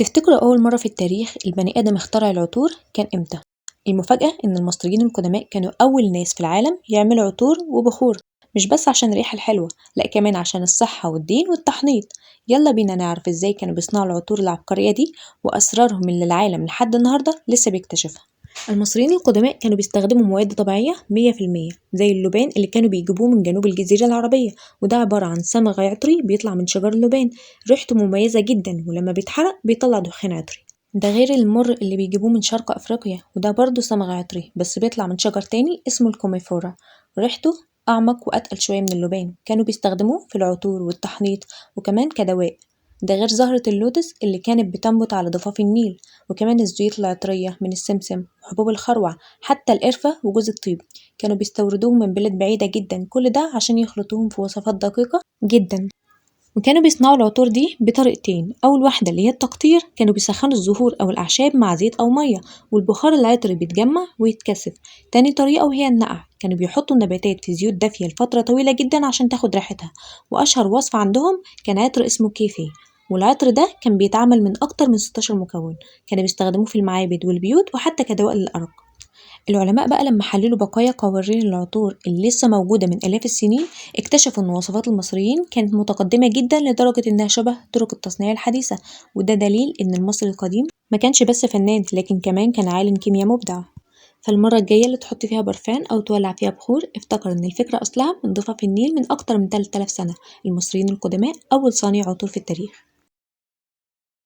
تفتكروا أول مرة في التاريخ البني آدم اخترع العطور كان إمتى؟ المفاجأة إن المصريين القدماء كانوا أول ناس في العالم يعملوا عطور وبخور، مش بس عشان الريحة الحلوة، لأ كمان عشان الصحة والدين والتحنيط. يلا بينا نعرف ازاي كانوا بيصنعوا العطور العبقرية دي وأسرارهم اللي العالم لحد النهاردة لسه بيكتشفها. المصريين القدماء كانوا بيستخدموا مواد طبيعية 100% زي اللبان اللي كانوا بيجيبوه من جنوب الجزيرة العربية، وده عبارة عن صمغ عطري بيطلع من شجر اللبان، ريحته مميزة جدا ولما بيتحرق بيطلع دخان عطري. ده غير المر اللي بيجيبوه من شرق أفريقيا وده برضه صمغ عطري بس بيطلع من شجر تاني اسمه الكوميفورا، ريحته أعمق وأتقل شوية من اللبان، كانوا بيستخدموه في العطور والتحنيط وكمان كدواء. ده غير زهرة اللوتس اللي كانت بتنبت على ضفاف النيل، وكمان الزيوت العطرية من السمسم وحبوب الخروع، حتى القرفة وجوز الطيب كانوا بيستوردوهم من بلاد بعيدة جدا، كل ده عشان يخلطوهم في وصفات دقيقة جدا. وكانوا بيصنعوا العطور دي بطريقتين، أول واحدة اللي هي التقطير، كانوا بيسخنوا الزهور أو الأعشاب مع زيت أو مية والبخار العطري بيتجمع ويتكثف. تاني طريقة وهي النقع، كانوا بيحطوا النباتات في زيوت دافية لفترة طويلة جدا عشان تاخد ريحتها. وأشهر وصفة عندهم كان عطر اسمه كيفي، والعطر ده كان بيتعمل من أكتر من 16 مكون، كانوا بيستخدموه في المعابد والبيوت وحتى كدواء للأرق. العلماء بقى لما حللوا بقايا قوارير العطور اللي لسه موجودة من آلاف السنين، اكتشفوا إن وصفات المصريين كانت متقدمة جدا لدرجة إنها شبه طرق التصنيع الحديثة، وده دليل إن المصري القديم ما كانش بس فنان لكن كمان كان عالم كيمياء مبدع. فالمرة الجاية اللي تحط فيها برفان أو تولع فيها بخور افتكر إن الفكرة أصلها من ضفاف النيل من أكتر من 3000 سنة. المصريين القدماء أول صانع عطور في التاريخ.